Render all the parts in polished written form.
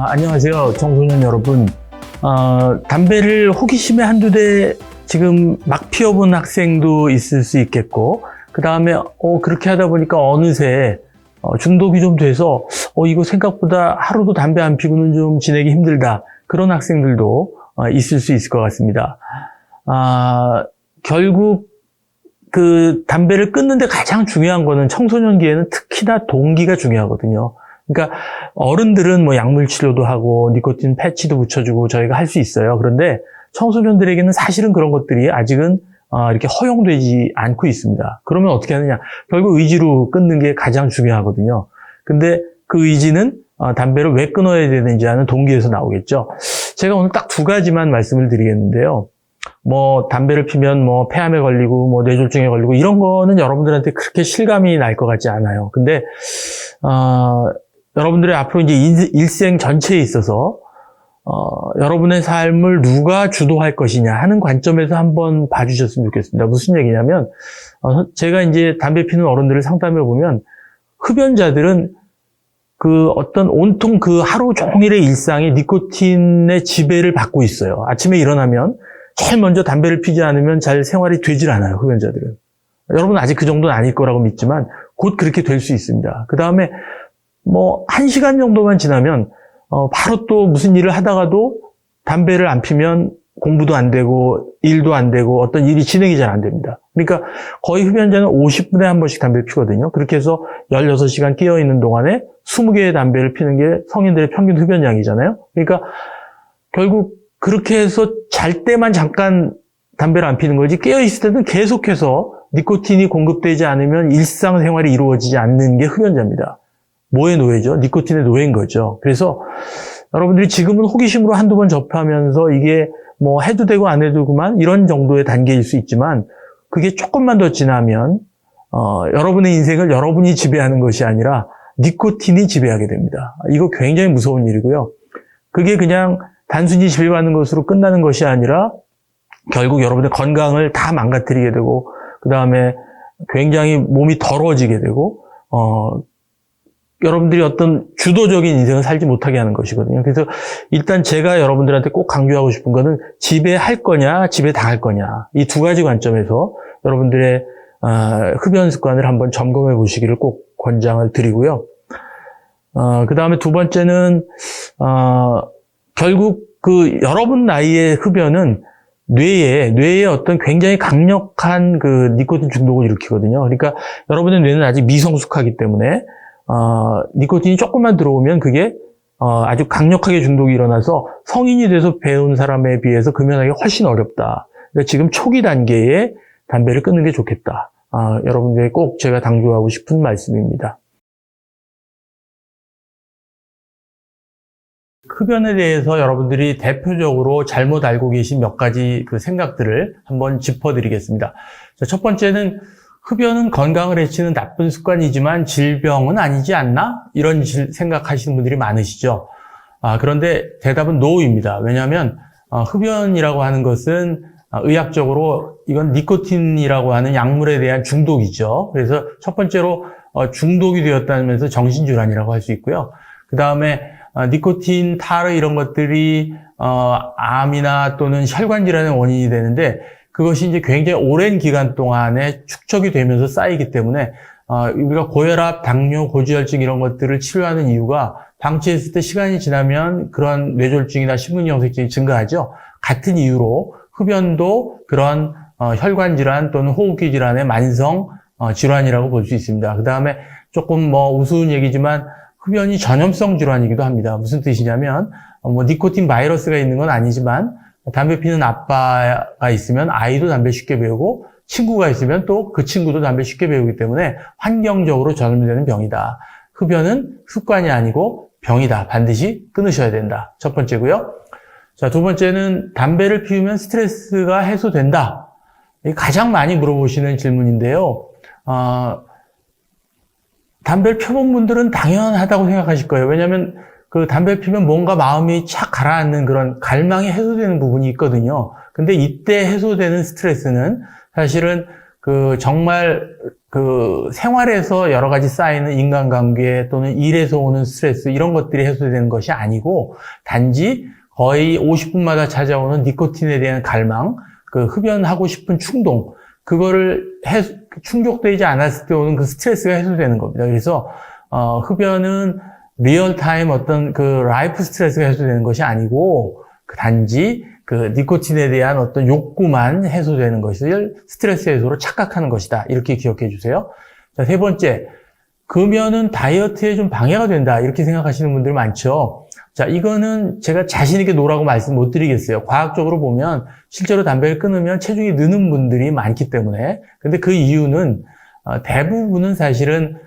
안녕하세요. 청소년 여러분. 담배를 호기심에 한두 대 지금 막 피워본 학생도 있을 수 있겠고, 그 다음에, 그렇게 하다 보니까 어느새, 중독이 좀 돼서, 이거 생각보다 하루도 담배 안 피고는 좀 지내기 힘들다. 그런 학생들도 있을 수 있을 것 같습니다. 결국, 그 담배를 끊는데 가장 중요한 거는 청소년기에는 특히나 동기가 중요하거든요. 그러니까 어른들은 뭐 약물 치료도 하고 니코틴 패치도 붙여주고 저희가 할 수 있어요. 그런데 청소년들에게는 사실은 그런 것들이 아직은 이렇게 허용되지 않고 있습니다. 그러면 어떻게 하느냐? 결국 의지로 끊는 게 가장 중요하거든요. 근데 그 의지는 담배를 왜 끊어야 되는지 하는 동기에서 나오겠죠. 제가 오늘 딱 두 가지만 말씀을 드리겠는데요. 뭐 담배를 피면 뭐 폐암에 걸리고 뭐 뇌졸중에 걸리고 이런 거는 여러분들한테 그렇게 실감이 날 것 같지 않아요. 근데 여러분들의 앞으로 이제 일생 전체에 있어서 여러분의 삶을 누가 주도할 것이냐 하는 관점에서 한번 봐주셨으면 좋겠습니다. 무슨 얘기냐면 제가 이제 담배 피는 어른들을 상담해 보면 흡연자들은 그 어떤 온통 그 하루 종일의 일상이 니코틴의 지배를 받고 있어요. 아침에 일어나면 제일 먼저 담배를 피지 않으면 잘 생활이 되질 않아요, 흡연자들은. 여러분 아직 그 정도는 아닐 거라고 믿지만 곧 그렇게 될 수 있습니다. 그 다음에 뭐 1시간 정도만 지나면 바로 또 무슨 일을 하다가도 담배를 안 피면 공부도 안 되고 일도 안 되고 어떤 일이 진행이 잘 안 됩니다. 그러니까 거의 흡연자는 50분에 한 번씩 담배를 피거든요. 그렇게 해서 16시간 깨어있는 동안에 20개의 담배를 피는 게 성인들의 평균 흡연량이잖아요. 그러니까 결국 그렇게 해서 잘 때만 잠깐 담배를 안 피는 거지 깨어있을 때는 계속해서 니코틴이 공급되지 않으면 일상생활이 이루어지지 않는 게 흡연자입니다. 뭐의 노예죠? 니코틴의 노예인 거죠. 그래서 여러분들이 지금은 호기심으로 한두 번 접하면서 이게 뭐 해도 되고 안 해도 그만 이런 정도의 단계일 수 있지만 그게 조금만 더 지나면 여러분의 인생을 여러분이 지배하는 것이 아니라 니코틴이 지배하게 됩니다. 이거 굉장히 무서운 일이고요. 그게 그냥 단순히 지배받는 것으로 끝나는 것이 아니라 결국 여러분의 건강을 다 망가뜨리게 되고 그 다음에 굉장히 몸이 더러워지게 되고 여러분들이 어떤 주도적인 인생을 살지 못하게 하는 것이거든요. 그래서 일단 제가 여러분들한테 꼭 강조하고 싶은 거는 지배할 거냐, 지배당할 거냐 이 두 가지 관점에서 여러분들의 흡연 습관을 한번 점검해 보시기를 꼭 권장을 드리고요. 그 다음에 두 번째는 결국 그 여러분 나이의 흡연은 뇌에 어떤 굉장히 강력한 그 니코틴 중독을 일으키거든요. 그러니까 여러분의 뇌는 아직 미성숙하기 때문에 니코틴이 조금만 들어오면 그게 아주 강력하게 중독이 일어나서 성인이 돼서 배운 사람에 비해서 금연하기 훨씬 어렵다. 그러니까 지금 초기 단계에 담배를 끊는 게 좋겠다. 여러분들에게 꼭 제가 강조하고 싶은 말씀입니다. 흡연에 대해서 여러분들이 대표적으로 잘못 알고 계신 몇 가지 그 생각들을 한번 짚어드리겠습니다. 자, 첫 번째는 흡연은 건강을 해치는 나쁜 습관이지만 질병은 아니지 않나? 이런 생각하시는 분들이 많으시죠. 그런데 대답은 NO입니다. 왜냐하면 흡연이라고 하는 것은 의학적으로 이건 니코틴이라고 하는 약물에 대한 중독이죠. 그래서 첫 번째로 중독이 되었다면서 정신질환이라고 할 수 있고요. 그 다음에 니코틴, 타르 이런 것들이 암이나 또는 혈관 질환의 원인이 되는데 그것이 이제 굉장히 오랜 기간 동안에 축적이 되면서 쌓이기 때문에 우리가 고혈압, 당뇨, 고지혈증 이런 것들을 치료하는 이유가 방치했을 때 시간이 지나면 그런 뇌졸중이나 심근경색증이 증가하죠. 같은 이유로 흡연도 그런 혈관 질환 또는 호흡기 질환의 만성 질환이라고 볼 수 있습니다. 그 다음에 조금 뭐 우스운 얘기지만 흡연이 전염성 질환이기도 합니다. 무슨 뜻이냐면 뭐 니코틴 바이러스가 있는 건 아니지만 담배 피는 아빠가 있으면 아이도 담배 쉽게 배우고 친구가 있으면 또 그 친구도 담배 쉽게 배우기 때문에 환경적으로 전염되는 병이다. 흡연은 습관이 아니고 병이다. 반드시 끊으셔야 된다. 첫 번째고요. 자, 두 번째는 담배를 피우면 스트레스가 해소된다. 가장 많이 물어보시는 질문인데요. 담배를 펴본 분들은 당연하다고 생각하실 거예요. 왜냐하면 그 담배 피면 뭔가 마음이 착 가라앉는 그런 갈망이 해소되는 부분이 있거든요. 근데 이때 해소되는 스트레스는 사실은 정말 생활에서 여러 가지 쌓이는 인간관계 또는 일에서 오는 스트레스 이런 것들이 해소되는 것이 아니고 단지 거의 50분마다 찾아오는 니코틴에 대한 갈망, 흡연하고 싶은 충동, 그거를 충족되지 않았을 때 오는 그 스트레스가 해소되는 겁니다. 그래서 흡연은 리얼타임 어떤 라이프 스트레스가 해소되는 것이 아니고 단지 니코틴에 대한 어떤 욕구만 해소되는 것을 스트레스 해소로 착각하는 것이다. 이렇게 기억해 주세요. 자, 세 번째, 금연은 다이어트에 좀 방해가 된다. 이렇게 생각하시는 분들 많죠. 자, 이거는 제가 자신 있게 노라고 말씀 못 드리겠어요. 과학적으로 보면 실제로 담배를 끊으면 체중이 느는 분들이 많기 때문에. 근데 그 이유는 대부분은 사실은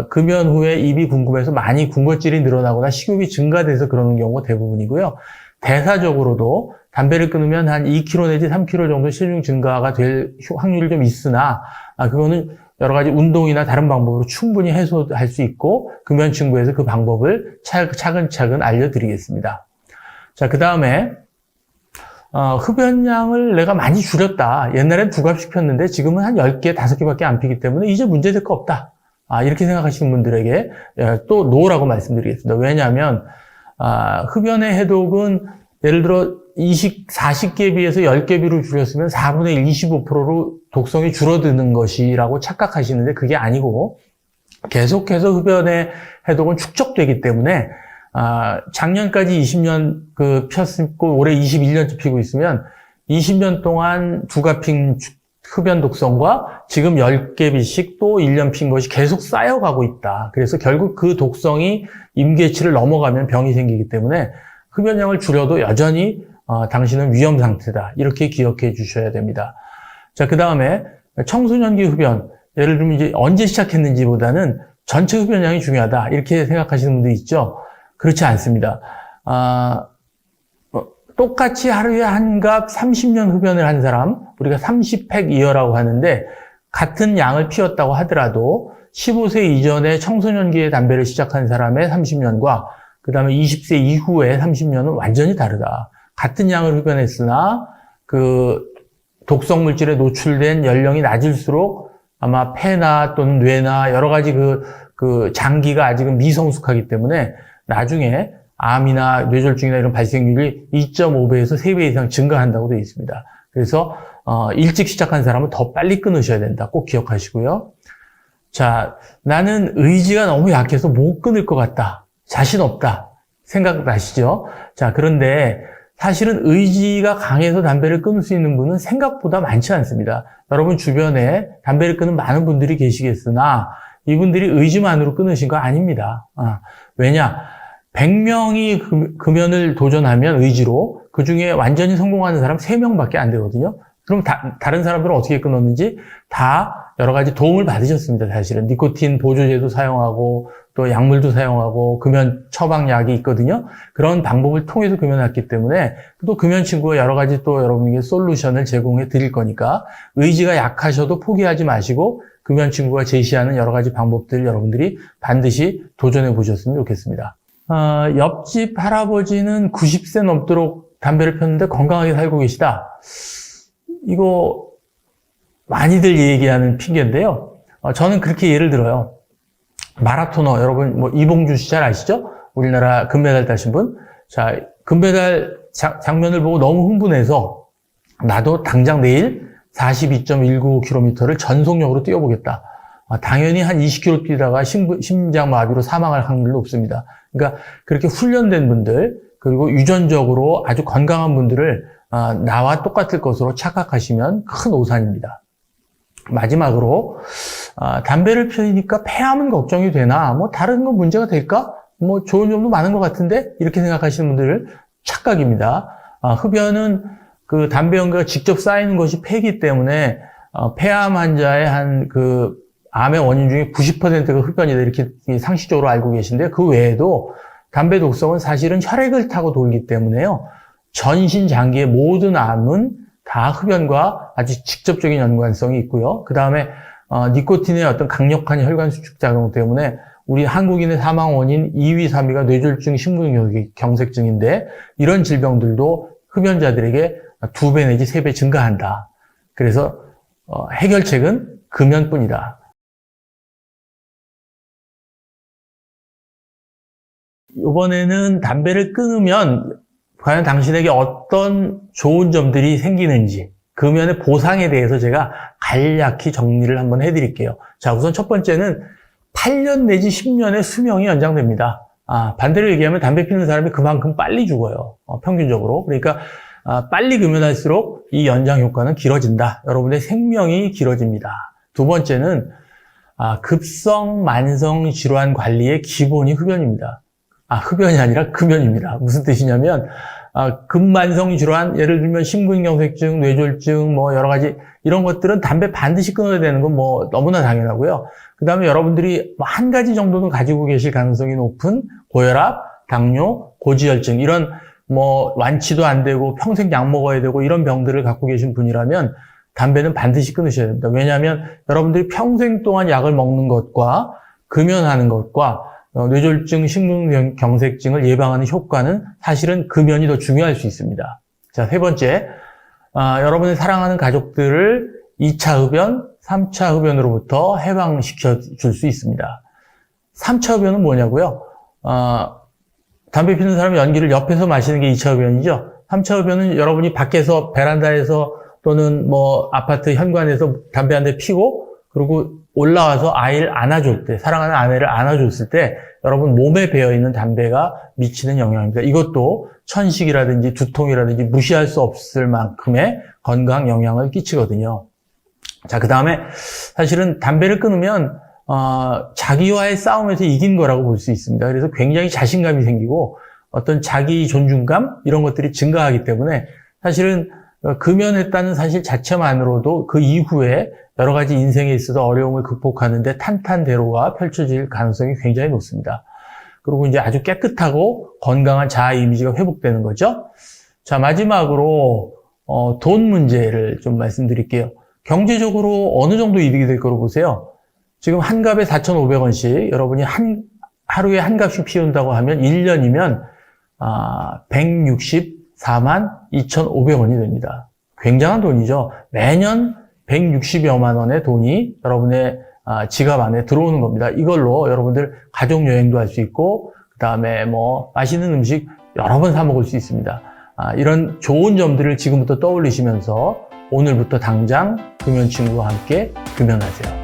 금연 후에 입이 궁금해서 많이 군것질이 늘어나거나 식욕이 증가돼서 그러는 경우가 대부분이고요. 대사적으로도 담배를 끊으면 한 2kg 내지 3kg 정도 체중 증가가 될 확률이 좀 있으나 그거는 여러 가지 운동이나 다른 방법으로 충분히 해소할 수 있고 금연친구에서 그 방법을 차근차근 알려드리겠습니다. 자, 그 다음에 흡연량을 내가 많이 줄였다. 옛날엔 2갑씩 폈는데 지금은 한 10개, 5개밖에 안 피기 때문에 이제 문제될 거 없다. 이렇게 생각하시는 분들에게 또 노라고 말씀드리겠습니다. 왜냐하면 흡연의 해독은 예를 들어 40개에 비해서 10개비로 줄였으면 4분의 1, 25%로 독성이 줄어드는 것이라고 착각하시는데 그게 아니고 계속해서 흡연의 해독은 축적되기 때문에 작년까지 20년 폈고 올해 21년째 피고 있으면 20년 동안 2갑 흡연 독성과 지금 10개비씩 또 1년 핀 것이 계속 쌓여가고 있다. 그래서 결국 그 독성이 임계치를 넘어가면 병이 생기기 때문에 흡연량을 줄여도 여전히 당신은 위험 상태다. 이렇게 기억해 주셔야 됩니다. 자, 그 다음에 청소년기 흡연. 예를 들면 이제 언제 시작했는지보다는 전체 흡연량이 중요하다. 이렇게 생각하시는 분들 있죠? 그렇지 않습니다. 똑같이 하루에 한 갑 30년 흡연을 한 사람, 우리가 30팩 이어라고 하는데 같은 양을 피웠다고 하더라도 15세 이전에 청소년기에 담배를 시작한 사람의 30년과 그 다음에 20세 이후의 30년은 완전히 다르다. 같은 양을 흡연했으나 독성 물질에 노출된 연령이 낮을수록 아마 폐나 또는 뇌나 여러 가지 장기가 아직은 미성숙하기 때문에 나중에 암이나 뇌졸중이나 이런 발생률이 2.5배에서 3배 이상 증가한다고 되어 있습니다. 그래서 일찍 시작한 사람은 더 빨리 끊으셔야 된다. 꼭 기억하시고요. 자, 나는 의지가 너무 약해서 못 끊을 것 같다. 자신 없다. 생각나시죠? 자, 그런데 사실은 의지가 강해서 담배를 끊을 수 있는 분은 생각보다 많지 않습니다. 여러분 주변에 담배를 끊는 많은 분들이 계시겠으나 이분들이 의지만으로 끊으신 거 아닙니다. 왜냐? 100명이 금연을 도전하면 의지로 그 중에 완전히 성공하는 사람 3명밖에 안 되거든요. 그럼 다른 사람들은 어떻게 끊었는지 다 여러 가지 도움을 받으셨습니다. 사실은 니코틴 보조제도 사용하고 또 약물도 사용하고 금연 처방약이 있거든요. 그런 방법을 통해서 금연했기 때문에 또 금연 친구가 여러 가지 또 여러분에게 솔루션을 제공해 드릴 거니까 의지가 약하셔도 포기하지 마시고 금연 친구가 제시하는 여러 가지 방법들을 여러분들이 반드시 도전해 보셨으면 좋겠습니다. 옆집 할아버지는 90세 넘도록 담배를 폈는데 건강하게 살고 계시다. 이거 많이들 얘기하는 핑계인데요. 저는 그렇게 예를 들어요. 마라토너, 여러분, 이봉주 씨 잘 아시죠? 우리나라 금메달 따신 분. 자, 금메달 장면을 보고 너무 흥분해서 나도 당장 내일 42.19km를 전속력으로 뛰어보겠다. 당연히 한 20km 뛰다가 심장마비로 사망할 확률이 높습니다. 그러니까 그렇게 훈련된 분들, 그리고 유전적으로 아주 건강한 분들을 나와 똑같을 것으로 착각하시면 큰 오산입니다. 마지막으로 담배를 피우니까 폐암은 걱정이 되나? 다른 건 문제가 될까? 좋은 점도 많은 것 같은데? 이렇게 생각하시는 분들은 착각입니다. 흡연은 담배 연기가 직접 쌓이는 것이 폐이기 때문에 폐암 환자의 암의 원인 중에 90%가 흡연이다. 이렇게 상식적으로 알고 계신데 그 외에도 담배 독성은 사실은 혈액을 타고 돌기 때문에요. 전신 장기의 모든 암은 다 흡연과 아주 직접적인 연관성이 있고요. 그 다음에 니코틴의 어떤 강력한 혈관 수축 작용 때문에 우리 한국인의 사망 원인 2위, 3위가 뇌졸중, 심근경색증인데 이런 질병들도 흡연자들에게 2배 내지 3배 증가한다. 그래서 해결책은 금연뿐이다. 이번에는 담배를 끊으면 과연 당신에게 어떤 좋은 점들이 생기는지, 금연의 보상에 대해서 제가 간략히 정리를 한번 해드릴게요. 자, 우선 첫 번째는 8년 내지 10년의 수명이 연장됩니다. 반대로 얘기하면 담배 피우는 사람이 그만큼 빨리 죽어요. 평균적으로. 그러니까 빨리 금연할수록 이 연장 효과는 길어진다. 여러분의 생명이 길어집니다. 두 번째는 급성 만성 질환 관리의 기본이 흡연입니다. 흡연이 아니라 금연입니다. 무슨 뜻이냐면 급만성 질환, 예를 들면 심근경색증, 뇌졸중, 뭐 여러 가지 이런 것들은 담배 반드시 끊어야 되는 건 뭐 너무나 당연하고요. 그 다음에 여러분들이 한 가지 정도는 가지고 계실 가능성이 높은 고혈압, 당뇨, 고지혈증 이런 뭐 완치도 안 되고 평생 약 먹어야 되고 이런 병들을 갖고 계신 분이라면 담배는 반드시 끊으셔야 됩니다. 왜냐하면 여러분들이 평생 동안 약을 먹는 것과 금연하는 것과 뇌졸중, 심근경색증을 예방하는 효과는 사실은 금연이 더 중요할 수 있습니다. 자, 세 번째, 여러분의 사랑하는 가족들을 2차 흡연, 3차 흡연으로부터 해방시켜 줄 수 있습니다. 3차 흡연은 뭐냐고요? 담배 피우는 사람이 연기를 옆에서 마시는 게 2차 흡연이죠. 3차 흡연은 여러분이 밖에서 베란다에서 또는 뭐 아파트 현관에서 담배 한 대 피고 그리고 올라와서 아이를 안아줄 때, 사랑하는 아내를 안아줬을 때 여러분 몸에 배어있는 담배가 미치는 영향입니다. 이것도 천식이라든지 두통이라든지 무시할 수 없을 만큼의 건강 영향을 끼치거든요. 자, 그 다음에 사실은 담배를 끊으면 자기와의 싸움에서 이긴 거라고 볼 수 있습니다. 그래서 굉장히 자신감이 생기고 어떤 자기 존중감 이런 것들이 증가하기 때문에 사실은 금연했다는 사실 자체만으로도 그 이후에 여러 가지 인생에 있어서 어려움을 극복하는데 탄탄대로가 펼쳐질 가능성이 굉장히 높습니다. 그리고 이제 아주 깨끗하고 건강한 자아 이미지가 회복되는 거죠. 자, 마지막으로 돈 문제를 좀 말씀드릴게요. 경제적으로 어느 정도 이득이 될 거로 보세요. 지금 한 갑에 4,500원씩 여러분이 하루에 한 갑씩 피운다고 하면 1년이면 164만 2,500원이 됩니다. 굉장한 돈이죠. 매년 160여만 원의 돈이 여러분의 지갑 안에 들어오는 겁니다. 이걸로 여러분들 가족 여행도 할 수 있고 그 다음에 뭐 맛있는 음식 여러 번 사 먹을 수 있습니다. 이런 좋은 점들을 지금부터 떠올리시면서 오늘부터 당장 금연친구와 함께 금연하세요.